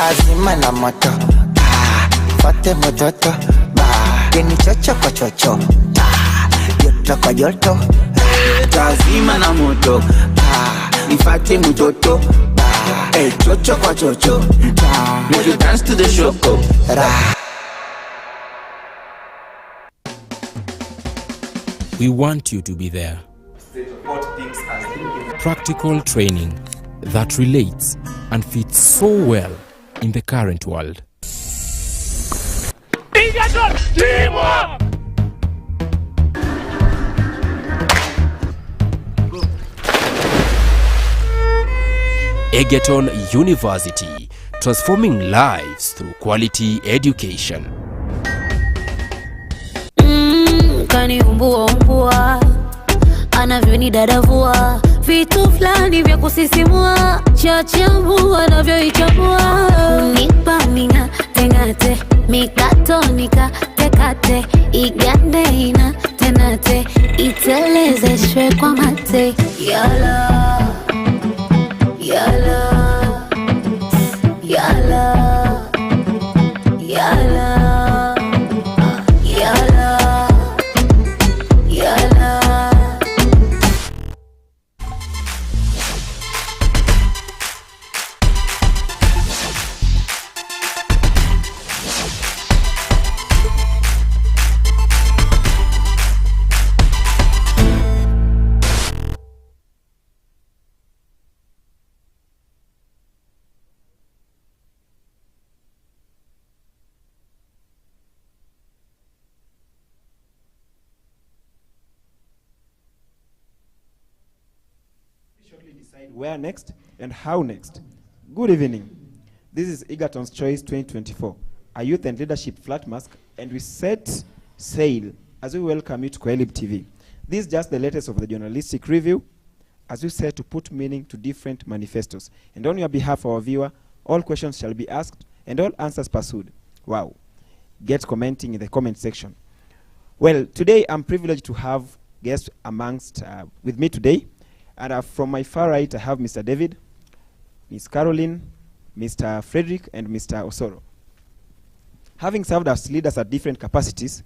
tazima na moto. Fate mototo. Geni chocho kwa chocho. Joto kwa joto. Tazima na moto. Nifate mototo. Chocho kwa chocho. Make you dance to the shoko. We want you to be there. Practical training that relates and fits so well in the current world. Egerton University, transforming lives through quality education. Kaniumbua anavyonidadavua vitu fulani vya kusisimua, chachambua anavyoichambua, unipa ming'ate mikato nikatekate, igande ina tenate, itelezeshwe kwa mate. Yala yala yala yala. Decide where next and how next. Good evening. This is Egerton's Choice 2024, a youth and leadership flat mask, and we set sail as we welcome you to Coelib TV. This is just the latest of the journalistic review as we set to put meaning to different manifestos. And on your behalf, our viewer, all questions shall be asked and all answers pursued. Wow. Get commenting in the comment section. Well, today I'm privileged to have guests amongst with me today. And from my far right, I have Mr. David, Ms. Caroline, Mr. Frederick, and Mr. Osoro. Having served as leaders at different capacities,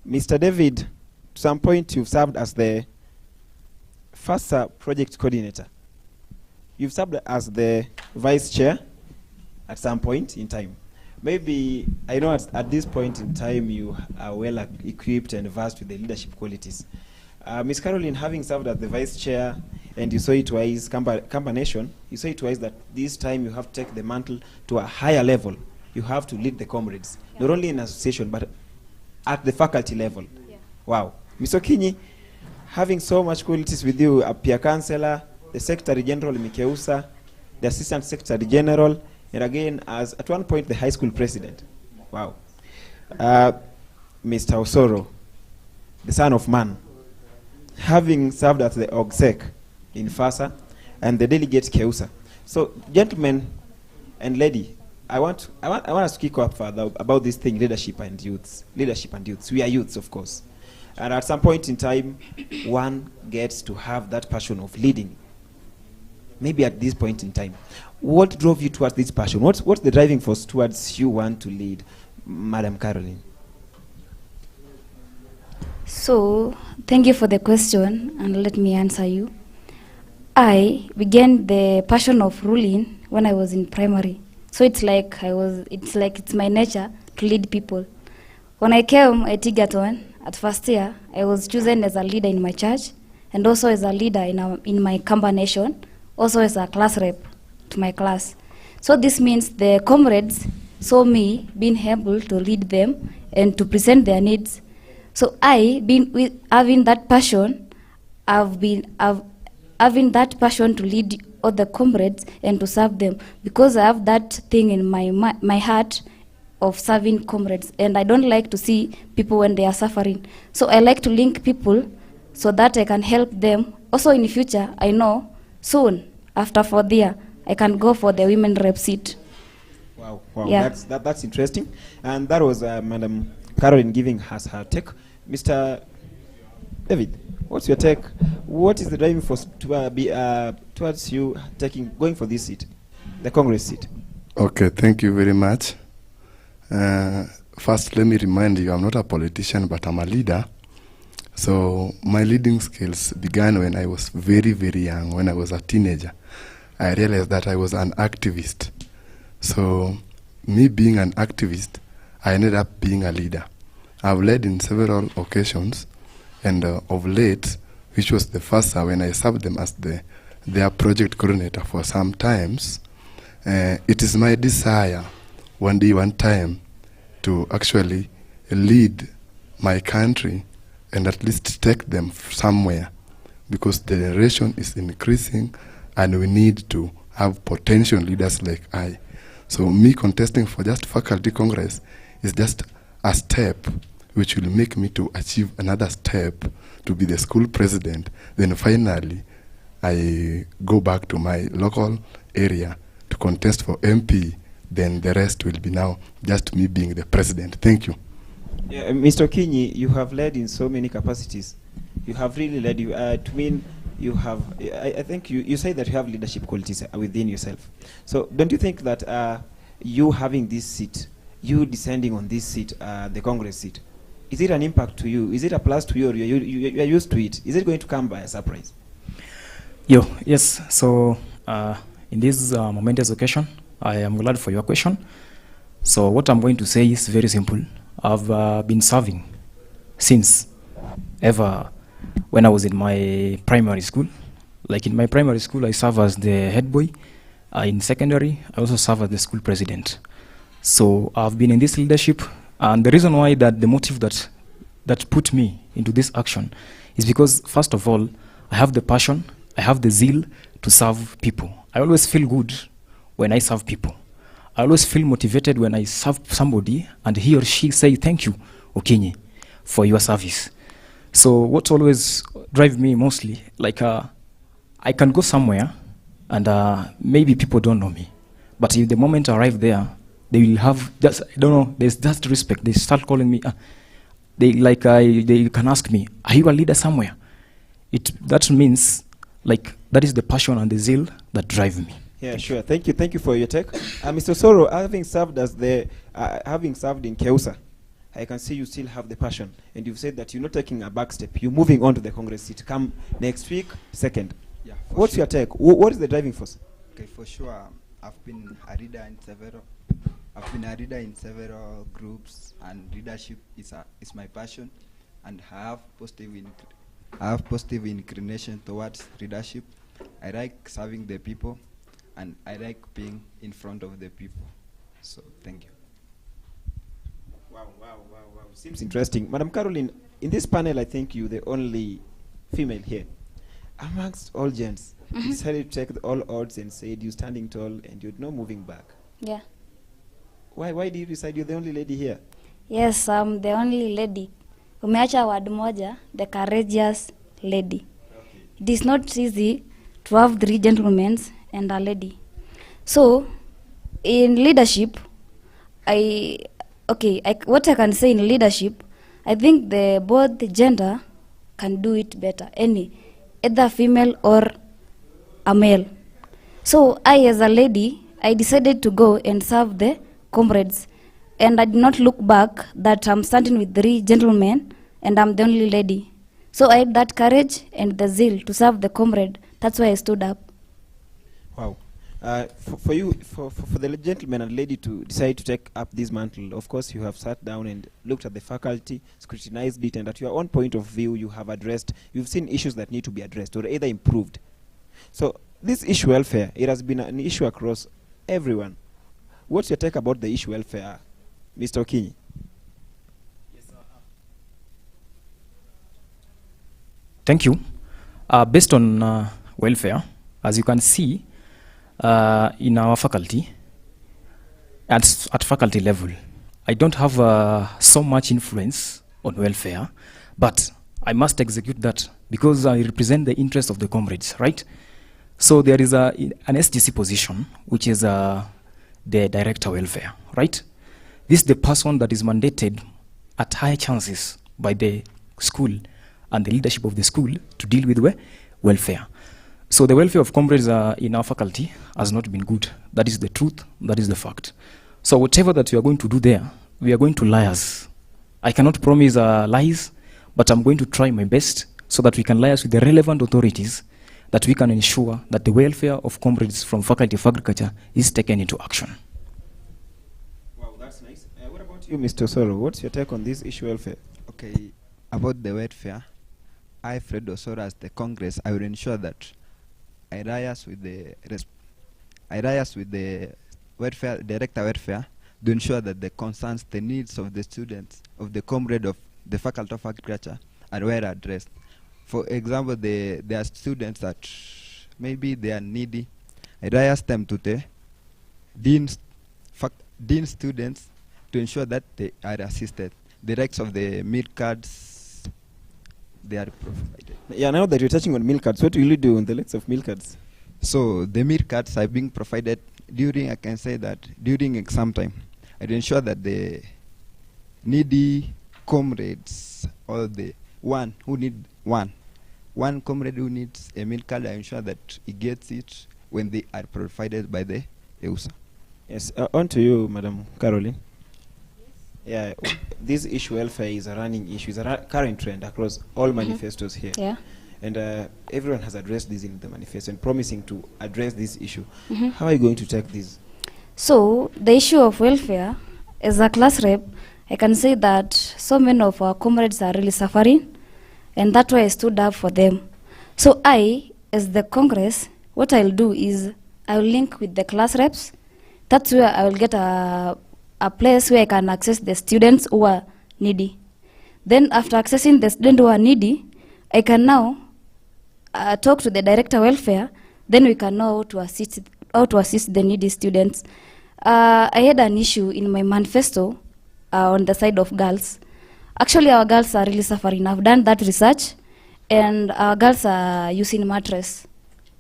Mr. David, to some point, you've served as the FASA project coordinator. You've served as the vice chair at some point in time. Maybe, I know at this point in time, you are well equipped and versed with the leadership qualities. Ms. Caroline, having served as the vice chair, and you saw it wise, combination, you saw it wise that this time you have to take the mantle to a higher level. You have to lead the comrades, not only in association, but at the faculty level. Yeah. Wow. Ms. Okinyi, having so much qualities with you, a peer councillor, the Secretary General Mikeusa, the Assistant Secretary General, and again, as at one point, the high school president. Wow. Mr. Osoro, the son of man, having served as the OGSEC in FASA and the delegate Keusa. So, gentlemen and lady, I want us to kick off further about this thing, leadership and youths. Leadership and youths. We are youths, of course. And at some point in time, one gets to have that passion of leading. Maybe at this point in time. What drove you towards this passion? What's the driving force towards you want to lead, Madam Caroline? So, thank you for the question, and let me answer you. I began the passion of ruling when I was in primary. So it's like it's my nature to lead people. When I came at Egerton at first year, I was chosen as a leader in my church, and also as a leader in my combination, also as a class rep to my class. So this means the comrades saw me being able to lead them and to present their needs. So having that passion, having that passion to lead other comrades and to serve them, because I have that thing in my heart of serving comrades, and I don't like to see people when they are suffering. So I like to link people so that I can help them. Also in the future, I know soon after 4th year, I can go for the women rep seat. Wow, wow, yeah. That's interesting. And that was Madam Caroline giving us her take. Mr. David, what's your take? What is the driving force to towards you going for this seat, the Congress seat? Okay, thank you very much. First, let me remind you, I'm not a politician, but I'm a leader. So my leading skills began when I was very, very young, when I was a teenager. I realized that I was an activist. So me being an activist, I ended up being a leader. I've led in several occasions, and of late, which was the first when I served them as their project coordinator for some times, it is my desire one day, one time, to actually lead my country and at least take them somewhere, because the generation is increasing and we need to have potential leaders like I. So me contesting for just faculty congress is just a step which will make me to achieve another step to be the school president. Then finally, I go back to my local area to contest for MP. Then the rest will be now just me being the president. Thank you. Yeah, Mr. Kinyi, you have led in so many capacities. You have really led. To mean you have. I think you say that you have leadership qualities within yourself. So don't you think that you having this seat, you descending on this seat, the Congress seat, is it an impact to you? Is it a plus to you, or you are used to it? Is it going to come by a surprise? Yes. So in this momentous occasion, I am glad for your question. So what I'm going to say is very simple. I've been serving since ever when I was in my primary school. Like in my primary school, I serve as the head boy. In secondary, I also serve as the school president. So I've been in this leadership, and the reason why that the motive that put me into this action is because, first of all, I have the passion, I have the zeal to serve people. I always feel good when I serve people. I always feel motivated when I serve somebody and he or she say, thank you, Okinyi, for your service. So what always drives me mostly, like I can go somewhere and maybe people don't know me. But if the moment I arrive there, they will have, just, I don't know, there's just respect. They start calling me, they can ask me, are you a leader somewhere? That means, like, that is the passion and the zeal that drive me. Yeah, sure. Thank you for your take. Mr. Soro, having served in Keusa, I can see you still have the passion, and you've said that you're not taking a back step. You're moving on to the Congress seat. Come next week, second. Yeah. What's your take? What is the driving force? Okay, for sure. I've been a leader in several groups, and leadership is my passion, and I have positive inclination towards leadership. I like serving the people, and I like being in front of the people. So, thank you. Wow. Seems interesting. Madam Caroline, in this panel, I think you're the only female here. Amongst all gents, you decided to take all odds and said you're standing tall and you're not moving back. Yeah. Why did you decide you're the only lady here? Yes, I'm the only lady. Umeacha word moja, the courageous lady. Okay. It is not easy to have 3 gentlemen and a lady. So, in leadership, what I can say in leadership, I think both the gender can do it better. Either female or a male. So I, as a lady, I decided to go and serve the comrades, and I did not look back that I'm standing with 3 gentlemen and I'm the only lady. So I had that courage and the zeal to serve the comrade. That's why I stood up. Wow. For the gentleman and lady to decide to take up this mantle, of course you have sat down and looked at the faculty, scrutinized it, and at your own point of view you've seen issues that need to be addressed or either improved. So this issue welfare, it has been an issue across everyone. What's your take about the issue welfare, Mr. Okinyi? Yes, thank you. Based on welfare, as you can see, in our faculty, at faculty level, I don't have so much influence on welfare, but I must execute that because I represent the interest of the comrades, right? So there is an SGC position, which is the director welfare, right? This is the person that is mandated at high chances by the school and the leadership of the school to deal with welfare. So the welfare of comrades in our faculty has not been good. That is the truth. That is the fact. So whatever that we are going to do there, we are going to liaise. I cannot promise lies, but I'm going to try my best so that we can liaise with the relevant authorities, that we can ensure that the welfare of comrades from Faculty of Agriculture is taken into action. Wow, that's nice. What about you, Mr. Osoro? What's your take on this issue welfare? Okay, about the welfare, I, Fred Osoro, as the Congress, I will ensure that I liaise with the welfare, director welfare, to ensure that the concerns, the needs of the students, of the comrade of the Faculty of Agriculture are well addressed. For example, there are students that maybe they are needy. I liaise them to the dean students to ensure that they are assisted. The rights of the meal cards, they are provided. Yeah, now that you're touching on meal cards, what will you do on the likes of meal cards? So the meal cards are being provided during, I can say that, during exam time. I ensure that the needy comrades, or the one comrade who needs a meal card, I ensure that he gets it when they are provided by the EUSA. Yes, on to you, Madam Caroline. Yeah, this issue welfare is a running issue, it's a current trend across all manifestos here. Yeah. And everyone has addressed this in the manifesto and promising to address this issue. How are you going to take this? So the issue of welfare, as a class rep, I can say that so many of our comrades are really suffering, and that's why I stood up for them. So I, as the Congress, what I'll do is I'll link with the class reps. That's where I will get a place where I can access the students who are needy. Then after accessing the students who are needy, I can now talk to the director welfare. Then we can know how to assist the needy students. I had an issue in my manifesto on the side of girls. Actually, our girls are really suffering. I've done that research, and our girls are using mattress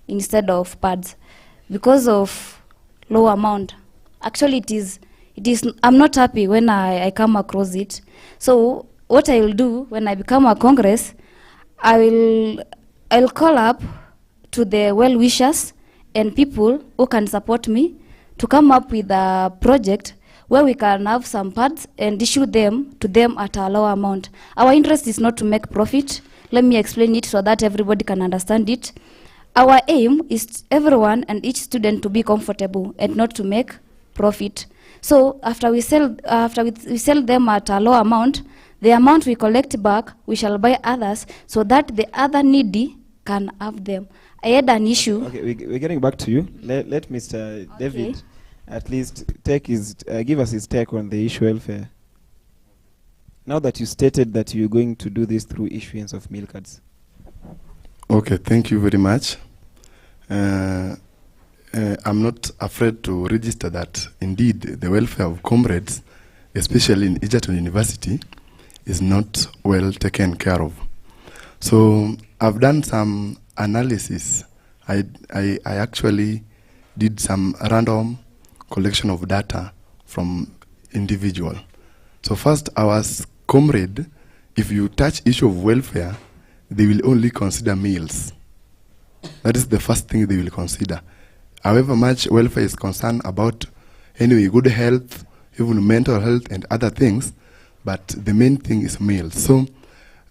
instead of pads because of low amount. Actually, it is. I'm not happy when I come across it. So what I will do when I become a Congress, I'll call up to the well-wishers and people who can support me to come up with a project where we can have some pads and issue them to them at a lower amount. Our interest is not to make profit. Let me explain it so that everybody can understand it. Our aim is everyone and each student to be comfortable and not to make profit. So after we sell them at a low amount, the amount we collect back, we shall buy others so that the other needy can have them. I had an issue. Okay, we're getting back to you. Let Mr. David at least give us his take on the issue welfare. Now that you stated that you're going to do this through issuance of meal cards. Okay, thank you very much. I'm not afraid to register that indeed the welfare of comrades, especially in Egerton University, is not well taken care of. So I've done some analysis. I actually did some random collection of data from individual. So first, our comrade, if you touch issue of welfare, they will only consider meals. That is the first thing they will consider. However much welfare is concerned about, anyway, good health, even mental health and other things, but the main thing is meals. So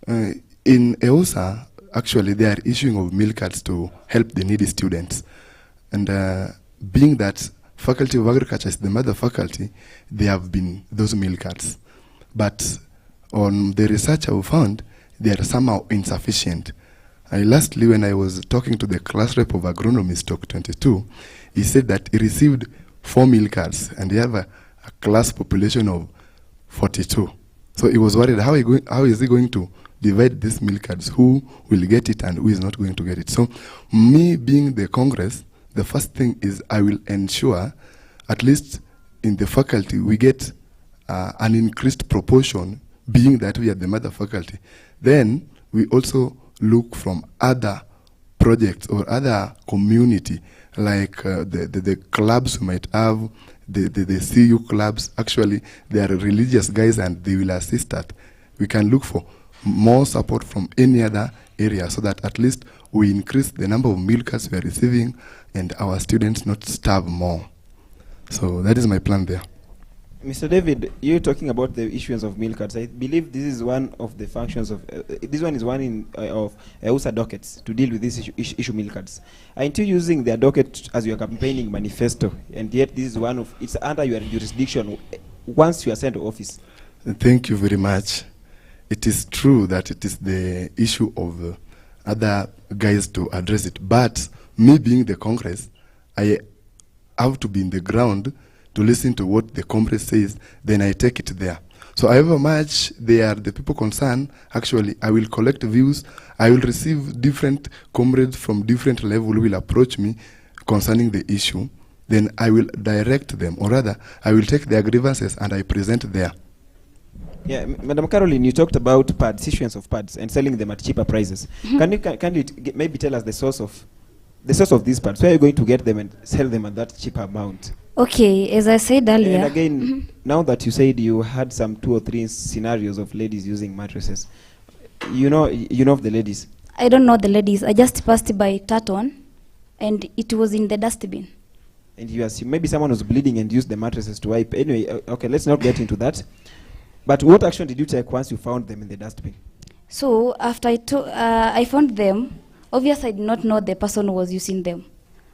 in EUSA, actually, they are issuing of meal cards to help the needy students. And being that Faculty of Agriculture is the mother faculty, they have been those meal cards. But on the research I found, they are somehow insufficient. Lastly, when I was talking to the class rep of agronomy stock 22, he said that he received 4 meal cards and they have a class population of 42. So he was worried, how is he going to divide these meal cards? Who will get it and who is not going to get it? So me being the Congress, the first thing is I will ensure, at least in the faculty, we get an increased proportion, being that we are the mother faculty. Then we also look from other projects or other community, like the clubs we might have, the CU clubs. Actually, they are religious guys and they will assist that. We can look for more support from any other area so that at least we increase the number of meal cards we are receiving and our students not starve more. So that is my plan there. Mr. David, you're talking about the issuance of meal cards. I believe this is one of the functions of this one is one in of EUSA dockets to deal with this issue meal cards. Aren't you using their docket as your campaigning manifesto? And yet this is one of it's under your jurisdiction once you are sent to office. Thank you very much. It is true that it is the issue of other guys to address it, but me being the Congress, I have to be in the ground to listen to what the Congress says, then I take it there. So however much they are the people concerned, actually I will collect views, I will receive different comrades from different level who will approach me concerning the issue, then I will direct them, or rather, I will take their grievances and I present there. Yeah, Madam Caroline, you talked about pads, issuance of pads, and selling them at cheaper prices. Can you maybe tell us the source of these pads? Where are you going to get them and sell them at that cheaper amount? Okay, as I said earlier. And again, now that you said you had some 2 or 3 scenarios of ladies using mattresses, you know of the ladies. I don't know the ladies. I just passed by Taton, and it was in the dustbin. And you assume maybe someone was bleeding and used the mattresses to wipe. Anyway, okay, let's not get into that. But what action did you take once you found them in the dustbin? So after I found them, obviously I did not know the person who was using them.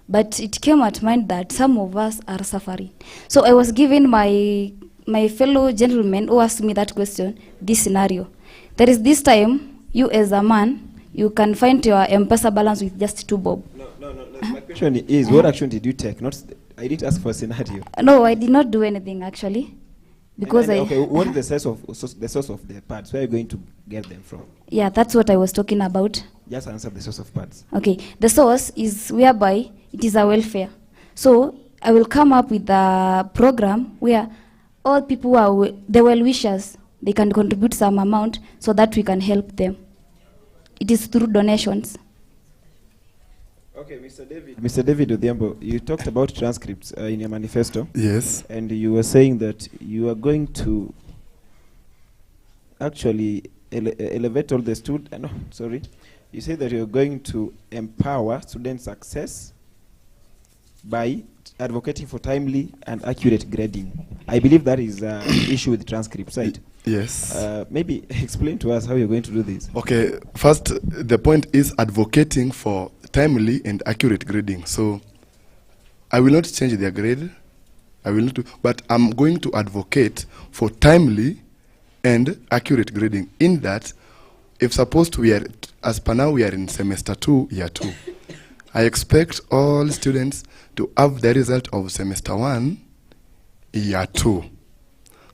But it came at mind that some of us are suffering. So I was giving my fellow gentlemen who asked me that question, this scenario. There is this time, you as a man, you can find your M-Pesa balance with just 2 bob. No. My question is, what action did you take? I didn't ask for a scenario. No, I did not do anything actually. Because okay, what is the source of the pads? Where are you going to get them from? Yeah, that's what I was talking about. Just answer the source of pads. Okay, the source is whereby it is a welfare. So I will come up with a program where all people who are the well-wishers, they can contribute some amount so that we can help them. It is through donations. Okay, Mr. David Odhiambo, you talked about transcripts in your manifesto. Yes. And you were saying that you are going to actually elevate all the students. No, sorry. You say that you're going to empower student success by advocating for timely and accurate grading. I believe that is an issue with transcripts, right? Yes. Maybe explain to us how you're going to do this. Okay, first, the point is advocating for timely and accurate grading. So I will not change their grade, but I'm going to advocate for timely and accurate grading, in that if supposed we are, as per now we are in semester 2, year 2, I expect all students to have the result of semester 1, year 2,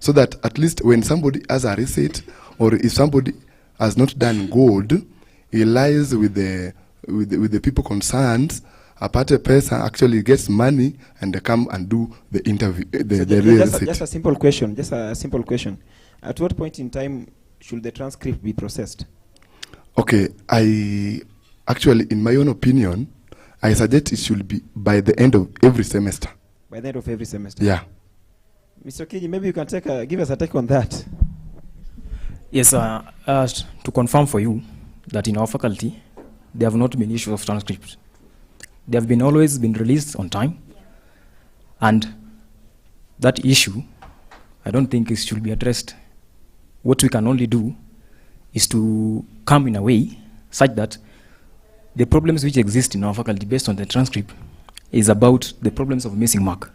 so that at least when somebody has a receipt, or if somebody has not done good, he lies with the people concerned, Apate Pesa actually gets money and they come and do the interview, just a simple question. At what point in time should the transcript be processed? Okay, I actually, in my own opinion, I suggest it should be by the end of every semester. By the end of every semester? Yeah. Mr. Kiji, maybe you can give us a take on that. Yes, to confirm for you that in our faculty, there have not been issues of transcripts. They have always been released on time. And that issue, I don't think it should be addressed. What we can only do is to come in a way such that the problems which exist in our faculty based on the transcript is about the problems of missing mark.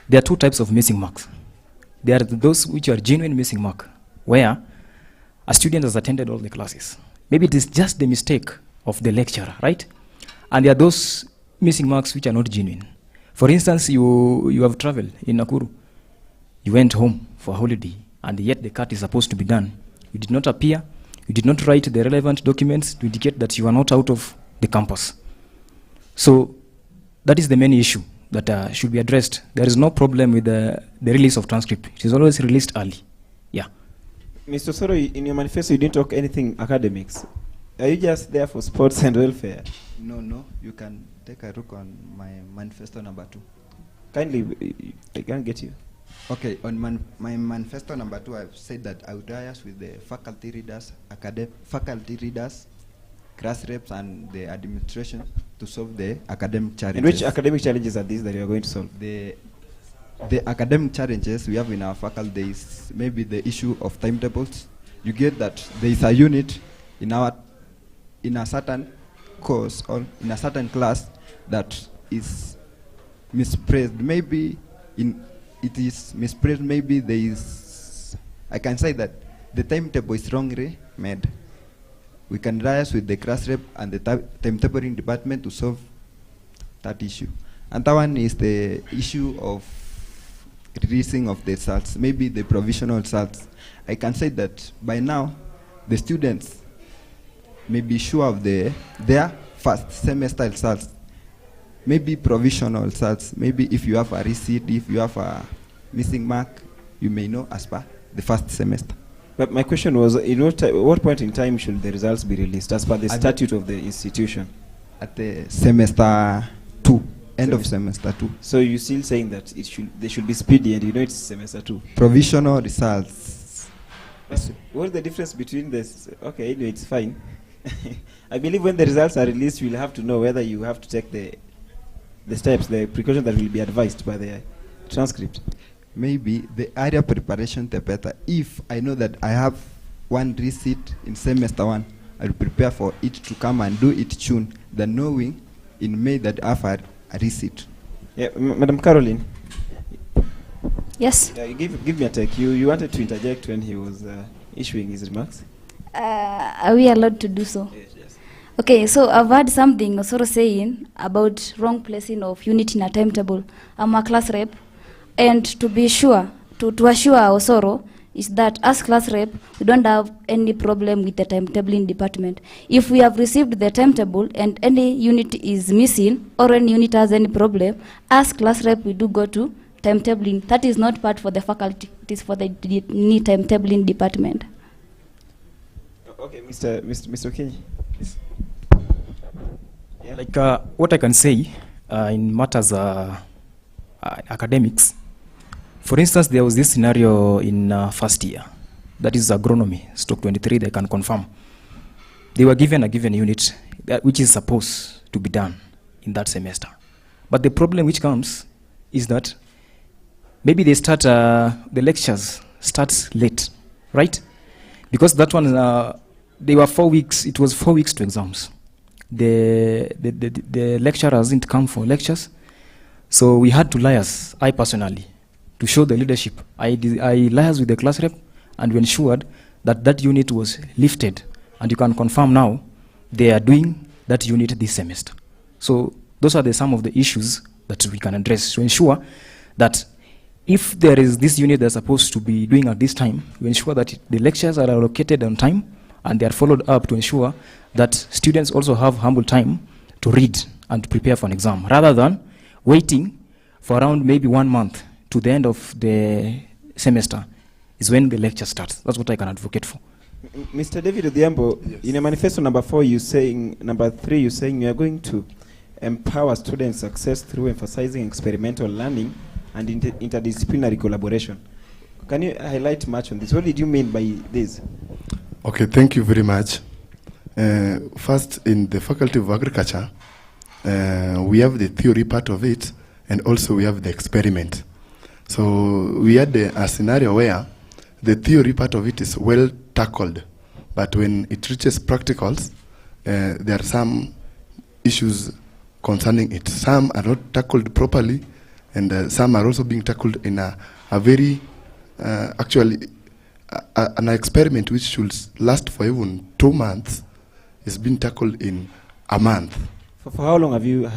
There are 2 types of missing marks. There are those which are genuine missing mark, where a student has attended all the classes. Maybe it is just the mistake of the lecturer, right? And there are those missing marks which are not genuine. For instance, you have traveled in Nakuru. You went home for a holiday, and yet the cut is supposed to be done. You did not appear. You did not write the relevant documents to indicate that you are not out of the campus. So that is the main issue that should be addressed. There is no problem with the release of transcript. It is always released early. Yeah. Mr. Soro, in your manifesto, you didn't talk anything academics. Are you just there for sports and welfare? No. You can take a look on my manifesto number 2. Kindly, I can't get you. Okay, on my manifesto number 2, I've said that I would liaise with the faculty readers, class reps and the administration to solve the academic challenges. And which academic challenges are these that you are going to solve? The academic challenges we have in our faculty is maybe the issue of timetables. You get that there is a unit in a certain course or in a certain class that is misplaced. Maybe it is misplaced. Maybe there is. I can say that the timetable is wrongly made. We can liaise with the class rep and the timetabling department to solve that issue. And that one is the issue of releasing of the results, maybe the provisional results. I can say that by now, the students may be sure of their first semester results, maybe provisional results, maybe if you have a receipt, if you have a missing mark, you may know as per the first semester. But my question was, in what point in time should the results be released as per the statute of the institution? At the semester 2, end of semester 2. So you're still saying that they should be speedy, and it's semester 2? Provisional results. What's the difference between this? Okay, anyway, it's fine. I believe when the results are released, you'll have to know whether you have to take the steps, the precautions that will be advised by the transcript. Maybe the area preparation the better. If I know that I have one receipt in semester 1, I'll prepare for it to come and do it soon, than knowing in May that I have a receipt. Yeah, Madam Caroline. Yes. Give me a take. You wanted to interject when he was issuing his remarks. Are we allowed to do so? Yes. Okay, so I've heard something Osoro saying about wrong placing of unit in a timetable. I'm a class rep, and to be sure, to assure Osoro, is that as class rep, we don't have any problem with the timetabling department. If we have received the timetable and any unit is missing or any unit has any problem, as class rep, we do go to timetabling. That is not part for the faculty. It is for the timetabling department. Okay, Mr. Kenny. Please. Yeah. Like what I can say in matters academics, for instance, there was this scenario in first year, that is agronomy, stroke 23, they can confirm. They were given a given unit which is supposed to be done in that semester. But the problem which comes is that maybe they start, the lectures starts late, right? Because that one, they were 4 weeks, it was 4 weeks to exams. The lecturers didn't come for lectures, so we had to liaise, I personally, to show the leadership. I liaised with the class rep and we ensured that that unit was lifted, and you can confirm now they are doing that unit this semester. So those are some of the issues that we can address to ensure that if there is this unit that's supposed to be doing at this time, we ensure that the lectures are allocated on time and they are followed up to ensure that students also have ample time to read and to prepare for an exam, rather than waiting for around maybe 1 month to the end of the semester is when the lecture starts. That's what I can advocate for. Mr. David Odhiambo, yes. In a manifesto number 3, you're saying you are going to empower student success through emphasizing experimental learning and interdisciplinary collaboration. Can you highlight much on this? What did you mean by this? Okay, thank you very much. First, in the Faculty of Agriculture, we have the theory part of it, and also we have the experiment. So we had a scenario where the theory part of it is well tackled, but when it reaches practicals, there are some issues concerning it. Some are not tackled properly, and some are also being tackled in a very, actually, an experiment which should last for even 2 months is being tackled in a month. For how long have you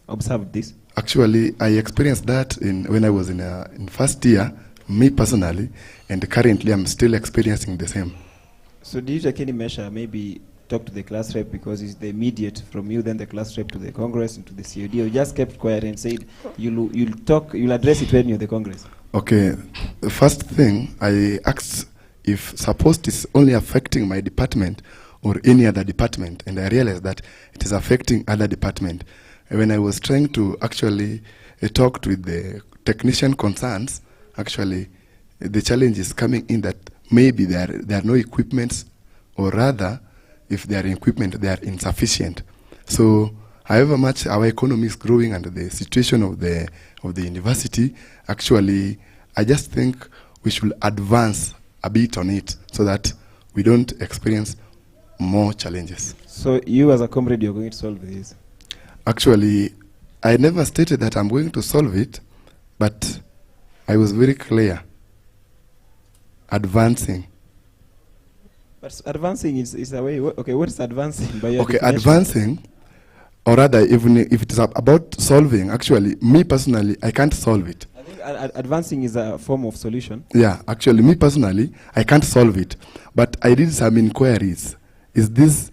observed this? Actually, I experienced that when I was in first year, me personally, and currently I'm still experiencing the same. So did you take any measure, maybe talk to the class rep, because it's the immediate from you, then the class rep to the Congress and to the COD? You just kept quiet and said you'll address it when you're the Congress? Okay, the first thing I asked if suppose it's only affecting my department or any other department, and I realized that it is affecting other department. When I was trying to actually talk with the technician concerns, actually the challenge is coming in that maybe there are no equipments, or rather if their equipment they are insufficient. So however much our economy is growing and the situation of the university, actually, I just think we should advance a bit on it so that we don't experience more challenges. So you as a comrade, you're going to solve this? Actually, I never stated that I'm going to solve it, but I was very clear. Advancing. But advancing is a way. Okay, what is advancing by your Okay, definition? advancing, or rather, even if it is about solving, actually, me personally, I can't solve it. I think advancing is a form of solution. Yeah, actually, me personally, I can't solve it. But I did some inquiries. Is this,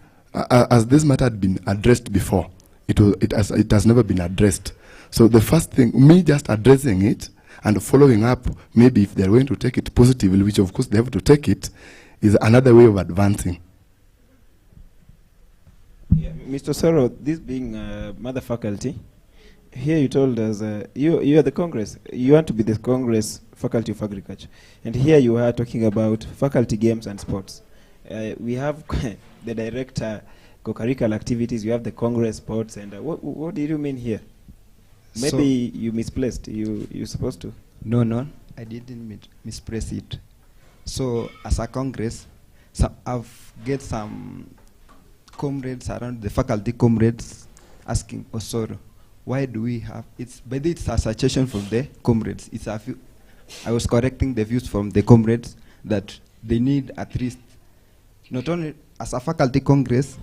has this matter been addressed before? It has never been addressed. So the first thing, me just addressing it and following up, maybe if they're going to take it positively, which of course they have to take it, is another way of advancing. Yeah, Mr. Soro, this being mother faculty, here you told us you are the Congress. You want to be the Congress Faculty of Agriculture. And here you are talking about faculty games and sports. We have the director, co-curricular activities, you have the Congress sports, and what did you mean here? Maybe you misplaced, you're supposed to. No, I didn't misplace it. So as a Congress, I've get some comrades around, the faculty comrades, asking Osoro, why do we have, it's a suggestion from the comrades. I was correcting the views from the comrades that they need at least, not only as a faculty congress,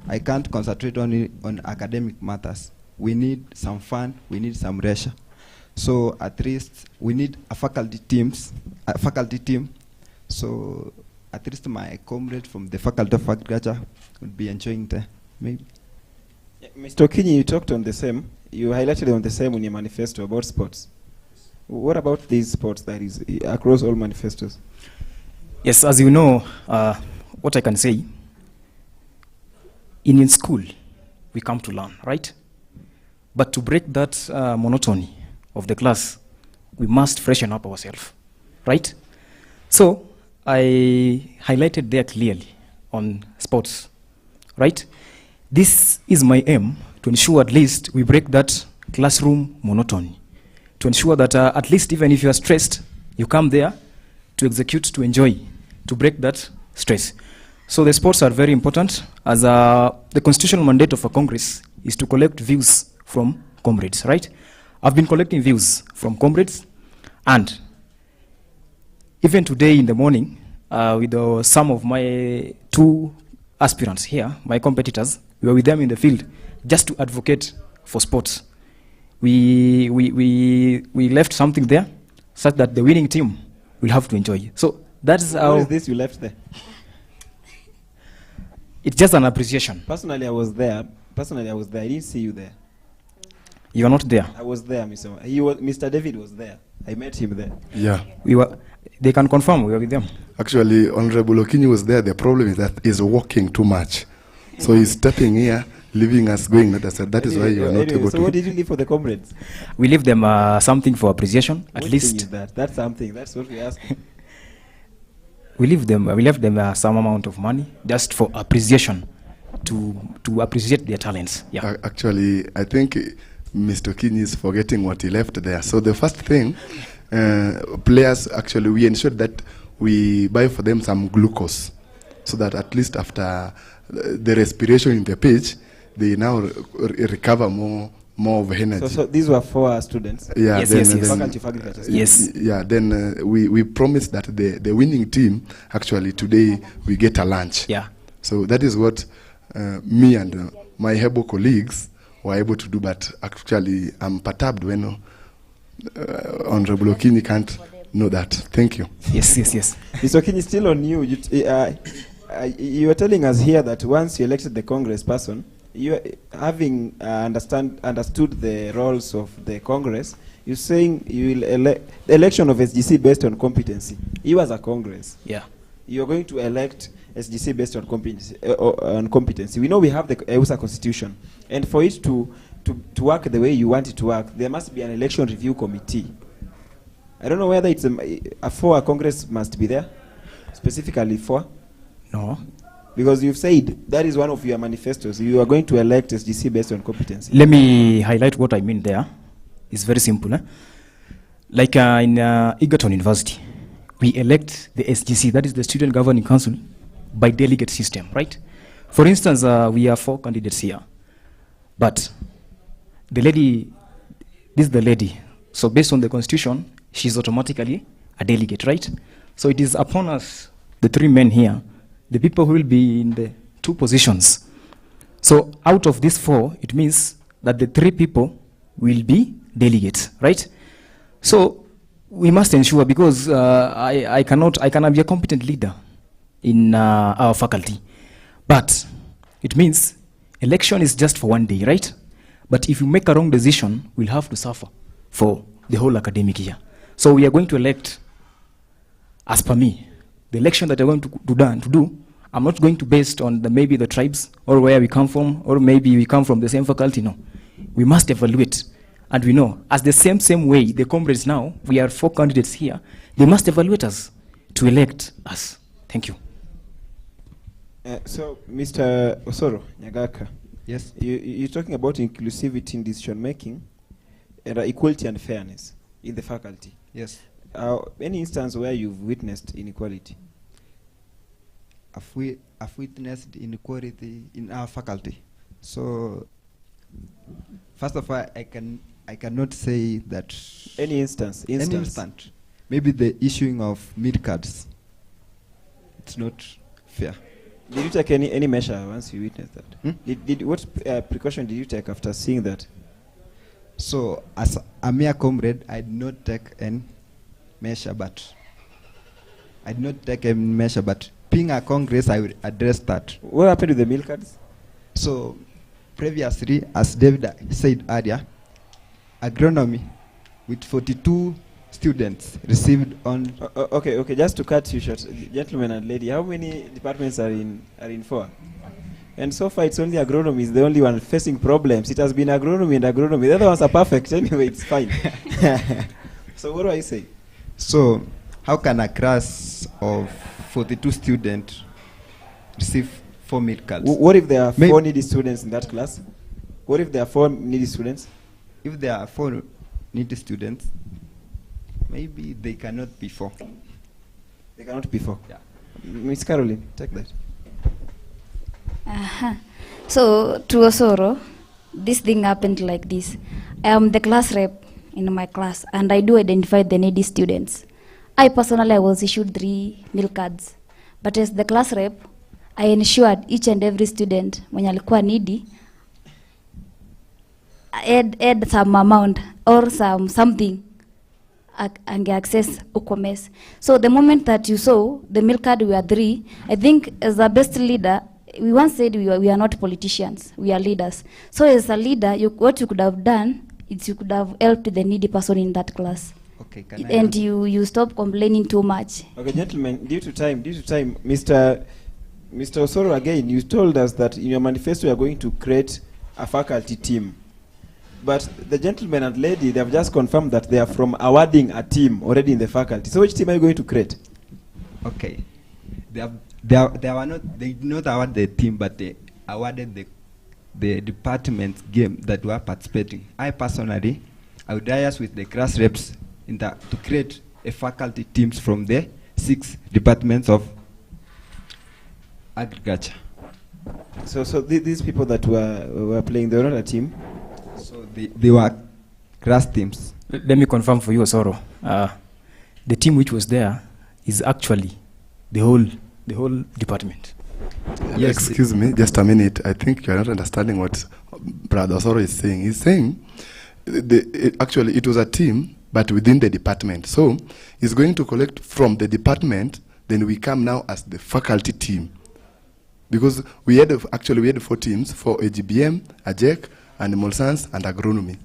I can't concentrate only on academic matters. We need some fun, we need some leisure. So at least we need a faculty team. So at least my comrade from the Faculty of Agriculture would be enjoying the maybe. Yeah, Mr. Okinyi, you talked on the same. You highlighted on the same in your manifesto about sports. What about these sports that is across all manifestos? Yes, as you know, what I can say, in school, we come to learn, right? But to break that monotony of the class, we must freshen up ourselves, right? So I highlighted there clearly on sports, right? This is my aim, to ensure at least we break that classroom monotony, to ensure that at least even if you are stressed, you come there to execute, to enjoy, to break that stress. So the sports are very important, as the constitutional mandate of a Congress is to collect views from comrades, right? I've been collecting views from comrades, and even today in the morning, with some of my two aspirants here, my competitors, we were with them in the field just to advocate for sports. We left something there such that the winning team will have to enjoy. So that's how. What is this you left there? It's just an appreciation. Personally, I was there. I didn't see you there. You are not there. I was there, Mr. David was there. I met him there. Yeah. They can confirm we were with them. Actually, Honorable Okinyi was there. The problem is that he's walking too much. So he's stepping here, leaving us going. That is why you are not able to. So what did you leave for the comrades? We leave them something for appreciation, at What least. thing is that? That's something. That's what we asked. We left them some amount of money just for appreciation, to appreciate their talents. Yeah. Actually, I think Mr. Okinyi is forgetting what he left there. So the first thing, players, actually, we ensured that we buy for them some glucose, so that at least after the respiration in the pitch, they now recover more of energy. So these were for our students. Yeah, Yes, then, yes, yes. then- Faculty of Agriculture. Yes. Yeah, then we promised that the winning team, actually today we get a lunch. Yeah. So that is what me and my Hebo colleagues were able to do, but actually I'm perturbed when Honorable Okinyi can't know that. Thank you. Yes. Mr. Okinyi, still on you. You were telling us here that once you elected the Congress person, you having understood the roles of the Congress, you're saying you will elect the election of SGC based on competency. You as a Congress, Yeah. you're going to elect SGC based on competency. We know we have the EUSA constitution, and for it to work the way you want it to work, there must be an election review committee. I don't know whether it's a Congress must be there, specifically for. No. Because you've said that is one of your manifestos. You are going to elect SGC based on competency. Let me highlight what I mean there. It's very simple. Like in Egerton University, we elect the SGC, that is the Student Governing Council, by delegate system, right? For instance, we have 4 candidates here. But the lady, this is the lady. So based on the constitution, she's automatically a delegate, right? So it is upon us, the 3 men here, the people who will be in the 2 positions. So out of these 4, it means that the 3 people will be delegates, right? So we must ensure, because I cannot be a competent leader in our faculty. But it means election is just for one day, right? But if you make a wrong decision, we'll have to suffer for the whole academic year. So we are going to elect, as per me, the election that we're going to do, I'm not going to based on maybe the tribes or where we come from, or maybe we come from the same faculty, no. We must evaluate. And we know, as the same way, the comrades now, we are 4 candidates here, they must evaluate us to elect us. Thank you. So, Mr. Osoro Nyagaka, Yes. you're talking about inclusivity in decision making and equality and fairness in the faculty. Yes. Any instance where you've witnessed inequality? I've witnessed inequality in our faculty. So, first of all, I cannot say that Any instance? any instant. Maybe the issuing of mid cards. It's not fair. Did you take any measure once you witnessed that? What precaution did you take after seeing that? So, as a mere comrade, I did not take any measure, but being a Congress, I will address that. What happened with the meal cards? So, previously, as David said earlier, agronomy with 42 students received on. Okay, just to cut you short, gentlemen and lady, how many departments are in 4? And so far, it's only agronomy is the only one facing problems. It has been agronomy and agronomy. The other ones are perfect anyway. It's fine. So what do I say? So, how can a class of 42 students receive 4 meal cards? What if there are 4 needy students in that class? What if there are 4 needy students? If there are 4 needy students, maybe they cannot be 4. They cannot be 4. Yeah. Miss Caroline, take that. So, to Osoro, this thing happened like this. I am the class rep in my class, and I do identify the needy students. I personally was issued 3 meal cards, but as the class rep, I ensured each and every student when alikuwa needy add some amount or something and access ukomes. So the moment that you saw the meal card were 3, I think as a best leader, we once said we are not politicians, we are leaders. So as a leader, what you could have done is you could have helped the needy person in that class. Okay, And you stop complaining too much. Okay, gentlemen, due to time, Mr. Osoro, again, you told us that in your manifesto you are going to create a faculty team. But the gentleman and lady, they have just confirmed that they are from awarding a team already in the faculty. So which team are you going to create? Okay. They did not award the team, but they awarded the department's game that were participating. I personally, I would liaise with the class reps to create a faculty teams from the 6 departments of agriculture. So these people that were playing, they were not a team? So they were class teams. Let me confirm for you, Osoro. The team which was there is actually the whole department. Yes. Excuse me, just a minute. I think you're not understanding what Brother Osoro is saying. He's saying, actually, it was a team, but within the department. So, he's going to collect from the department, then we come now as the faculty team. Because we had 4 teams for AGBM, AJEC, Animal Science, and Agronomy.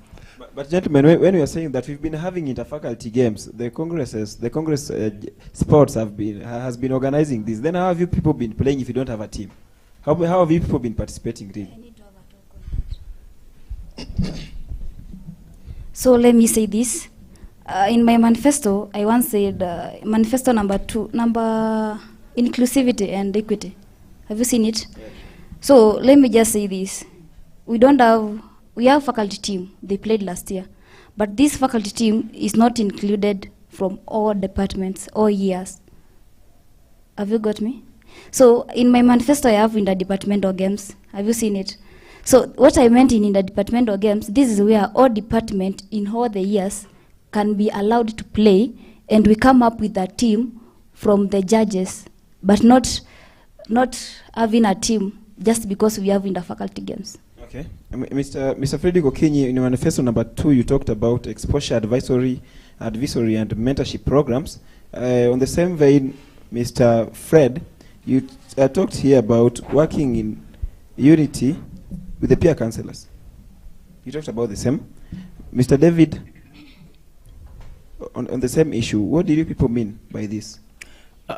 But gentlemen, when we are saying that we've been having inter-faculty games, the Congress sports has been organizing this. Then how have you people been playing if you don't have a team? How have you people been participating really? So let me say this. In my manifesto, I once said, manifesto number 2, inclusivity and equity. Have you seen it? So let me just say this. We have faculty team. They played last year. But this faculty team is not included from all departments, all years. Have you got me? So in my manifesto, I have interdepartmental games. Have you seen it? So what I meant in interdepartmental games, this is where all department in all the years can be allowed to play, and we come up with a team from the judges, but not having a team just because we have interfaculty games. Okay. Mr. Frederick Okinyi, in your manifesto number 2, you talked about exposure advisory and mentorship programs. On the same vein, Mr. Fred, you talked here about working in unity with the peer counselors. You talked about the same. Mr. David, on the same issue, what do you people mean by this?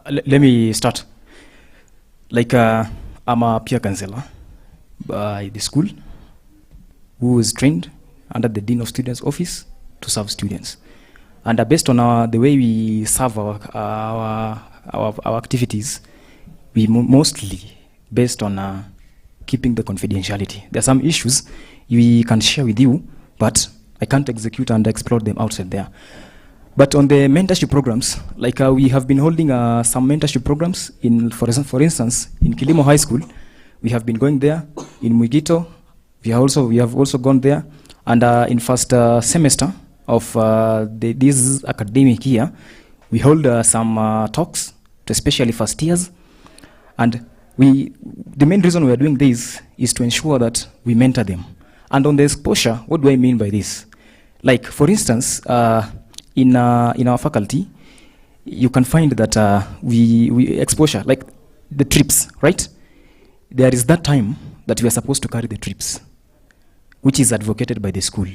Let me start. Like, I'm a peer counselor by the school who is trained under the Dean of Students office to serve students. And based on the way we serve our activities, we mostly based on keeping the confidentiality. There are some issues we can share with you, but I can't execute and explore them outside there. But on the mentorship programs, like we have been holding some mentorship programs for instance, in Kilimo High School. We have been going there. In Mwigito, we have also gone there. And in first semester of this academic year, we hold some talks, especially first years. And the main reason we are doing this is to ensure that we mentor them. And on the exposure, what do I mean by this? Like, for instance, in our faculty, you can find that we exposure, like the trips, right? There is that time that we are supposed to carry the trips, which is advocated by the school.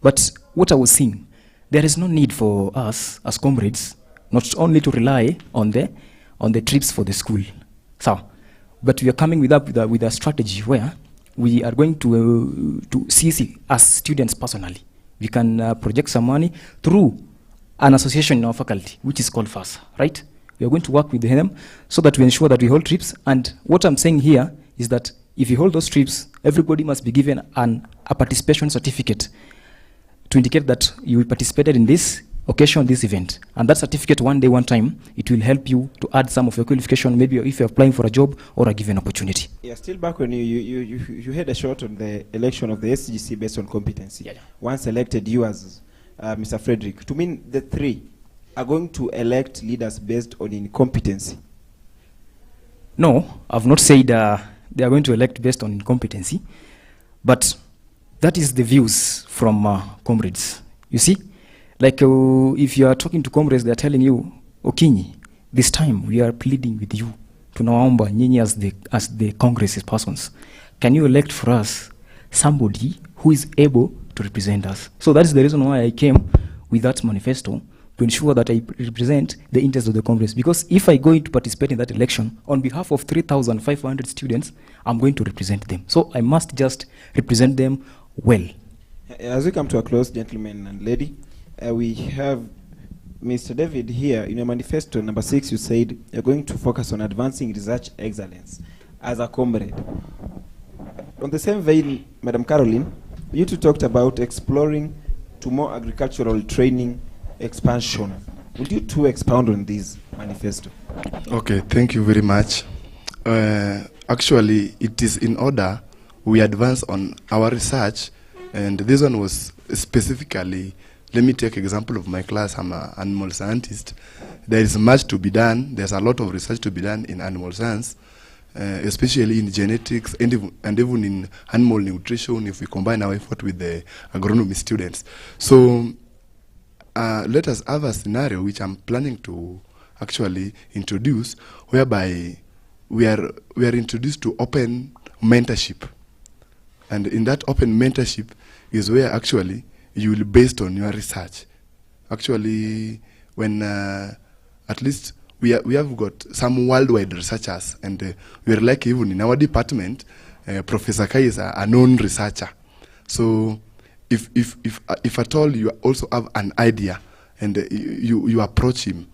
But what I was seeing, there is no need for us as comrades not only to rely on the trips for the school. So, but we are coming with a strategy where we are going to see as students personally. We can project some money through an association in our faculty, which is called FAS, right? We are going to work with them so that we ensure that we hold trips. And what I'm saying here is that if you hold those trips, everybody must be given a participation certificate to indicate that you participated in this occasion, this event. And that certificate, one day, one time, it will help you to add some of your qualification, maybe if you're applying for a job or a given opportunity. Yeah, still back when you had a shot on the election of the SGC based on competency. Yeah. Once elected, you as Mr. Frederick, to mean the three are going to elect leaders based on incompetency? No, I've not said they are going to elect based on incompetency, but that is the views from comrades. You see, like if you are talking to comrades, they are telling you, Okinyi, this time we are pleading with you to naomba nyinyi as the Congress persons, can you elect for us somebody who is able to represent us? So that is the reason why I came with that manifesto, to ensure that I represent the interests of the Congress. Because if I go to participate in that election on behalf of 3,500 students, I'm going to represent them. So I must just represent them well. As we come to a close, gentlemen and lady, we have Mr. David here. In your manifesto number 6, you said you're going to focus on advancing research excellence as a comrade. On the same vein, Madam Caroline, you two talked about exploring to more agricultural training expansion. Would you two expound on this manifesto? Okay, thank you very much. Actually, it is in order we advance on our research, and this one was specifically, let me take example of my class. I'm an animal scientist. There is much to be done. There's a lot of research to be done in animal science, especially in genetics and even in animal nutrition if we combine our effort with the agronomy students. So let us have a scenario which I'm planning to actually introduce, whereby we are introduced to open mentorship. And in that open mentorship is where actually you will based on your research. Actually, when at least we have got some worldwide researchers, and we are like, even in our department, Professor Kai is a known researcher. So if at all you also have an idea and you approach him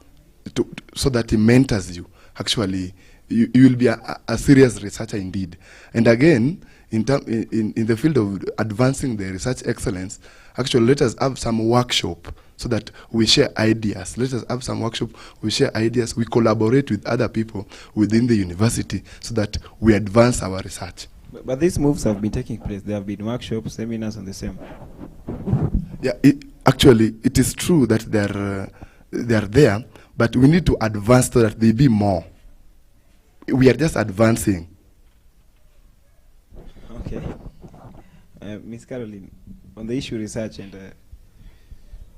so that he mentors you, actually you will be a serious researcher indeed. And again, in the field of advancing the research excellence, actually let us have some workshop so that we share ideas. Let us have some workshop, we share ideas, we collaborate with other people within the university so that we advance our research. But these moves have been taking place. There have been workshops, seminars on the same. Yeah, actually, it is true that they are there, but we need to advance so that they be more. We are just advancing. Okay. Ms. Caroline, on the issue research and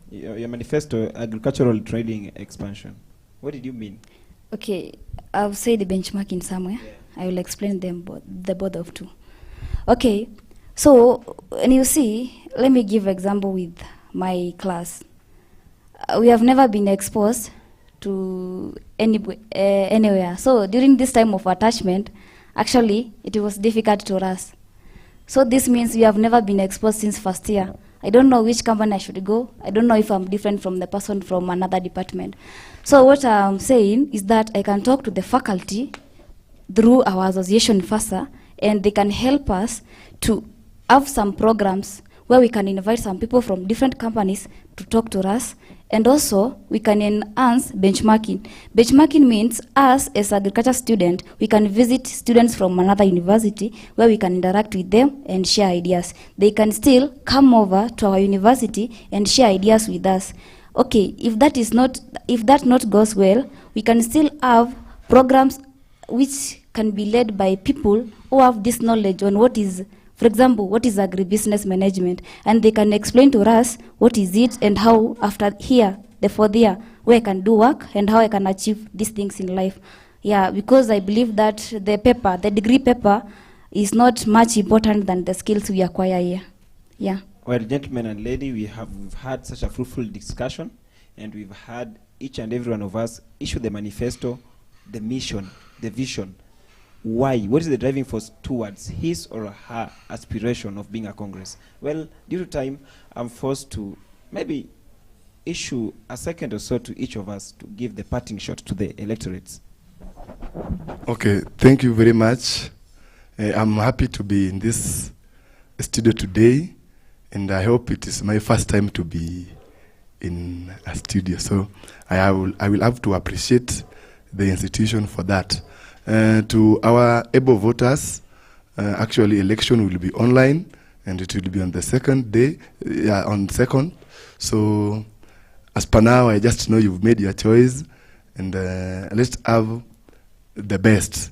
your manifesto, agricultural trading expansion, what did you mean? Okay, I've said the benchmarking somewhere. Yeah. I will explain them the both of two. Okay, so when you see, let me give example with my class. We have never been exposed to anywhere. So during this time of attachment, actually, it was difficult to us. So this means we have never been exposed since first year. I don't know which company I should go. I don't know if I'm different from the person from another department. So what I'm saying is that I can talk to the faculty through our association FASA, and they can help us to have some programs where we can invite some people from different companies to talk to us, and also we can enhance benchmarking. Benchmarking means us as agriculture student, we can visit students from another university where we can interact with them and share ideas. They can still come over to our university and share ideas with us. Okay, if that not goes well, we can still have programs which can be led by people who have this knowledge on what is, for example, what is agribusiness management, and they can explain to us what is it and how after here, the fourth year, where I can do work and how I can achieve these things in life. Yeah, because I believe that the degree paper is not much important than the skills we acquire here. Yeah. Well, gentlemen and lady, we've had such a fruitful discussion, and we've had each and every one of us issue the manifesto, the mission, the vision. Why? What is the driving force towards his or her aspiration of being a Congress? Well, due to time, I'm forced to maybe issue a second or so to each of us to give the parting shot to the electorates. Okay, thank you very much. I'm happy to be in this studio today, and I hope it is my first time to be in a studio. So I will have to appreciate the institution for that. To our able voters, actually election will be online, and it will be on the second day, on second. So as per now, I just know you've made your choice, and let's have the best.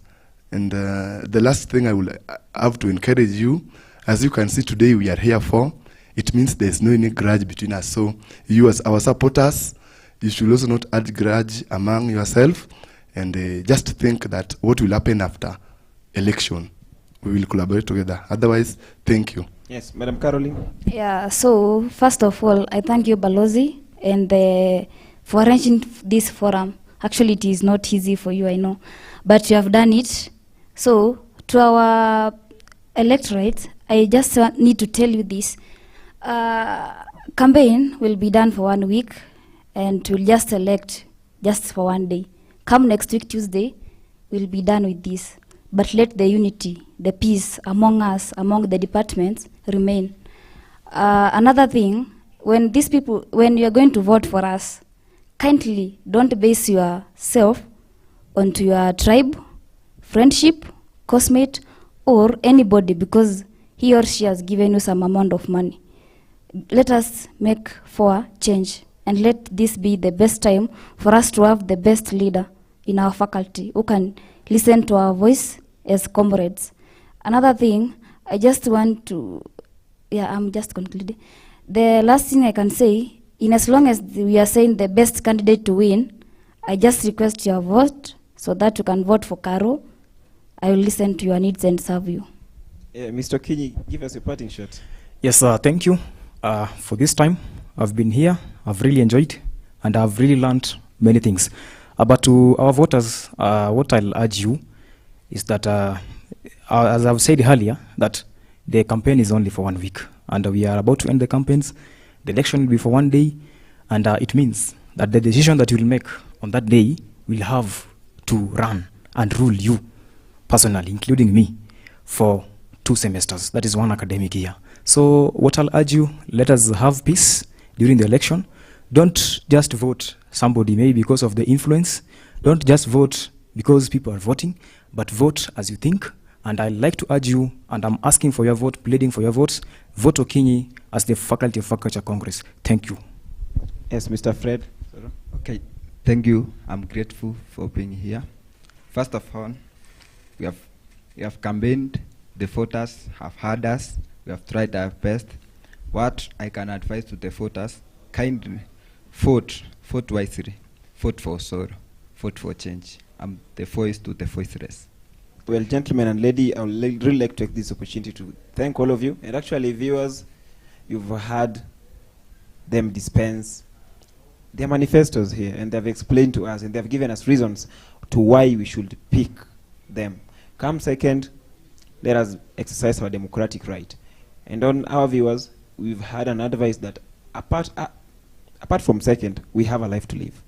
And the last thing I will have to encourage you, as you can see today, we are here for, it means there's no any grudge between us. So you as our supporters, you should also not add grudge among yourself, and just think that what will happen after election, we will collaborate together. Otherwise, thank you. Yes, Madam Caroline. Yeah, so first of all, I thank you, Balozi, and for arranging this forum. Actually, it is not easy for you, I know, but you have done it. So to our electorate, I just need to tell you this. Campaign will be done for 1 week, and we'll just elect just for 1 day. Come next week, Tuesday, we'll be done with this. But let the unity, the peace among us, among the departments, remain. Another thing, when you are going to vote for us, kindly don't base yourself onto your tribe, friendship, cosmate, or anybody because he or she has given you some amount of money. Let us make for change, and let this be the best time for us to have the best leader in our faculty who can listen to our voice as comrades. Another thing, I just want to, I'm just concluding. The last thing I can say, in as long as we are saying the best candidate to win, I just request your vote so that you can vote for Caro. I will listen to your needs and serve you. Mr. Kinyi, give us a parting shot. Yes, thank you for this time. I've been here, I've really enjoyed, and I've really learned many things. But to our voters, what I'll urge you is that, as I've said earlier, that the campaign is only for 1 week, and we are about to end the campaigns. The election will be for 1 day, and it means that the decision that you will make on that day will have to run and rule you personally, including me, for 2 semesters. That is 1 academic year. So what I'll urge you, let us have peace during the election. Don't just vote somebody maybe because of the influence. Don't just vote because people are voting, but vote as you think. And I'd like to urge you, and I'm asking for your vote, pleading for your votes, vote Okinyi as the Faculty of Agriculture Congress. Thank you. Yes, Mr. Fred. Okay, thank you. I'm grateful for being here. First of all, we have campaigned, the voters have heard us, we have tried our best. What I can advise to the voters, kindly vote wisely, vote for sorrow, vote for change. I'm the voice to the voiceless. Well, gentlemen and lady, I would really like to take this opportunity to thank all of you. And actually, viewers, you've heard them dispense their manifestos here, and they've explained to us, and they've given us reasons to why we should pick them. Come second, let us exercise our democratic right. And on our viewers, we've had an advice that apart from second, we have a life to live.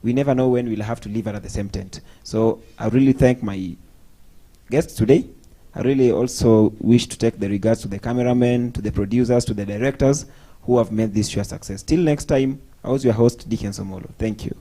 We never know when we'll have to live at the same tent. So I really thank my guests today. I really also wish to take the regards to the cameramen, to the producers, to the directors who have made this show a success. Till next time, I was your host, Dickens Omolo. Thank you.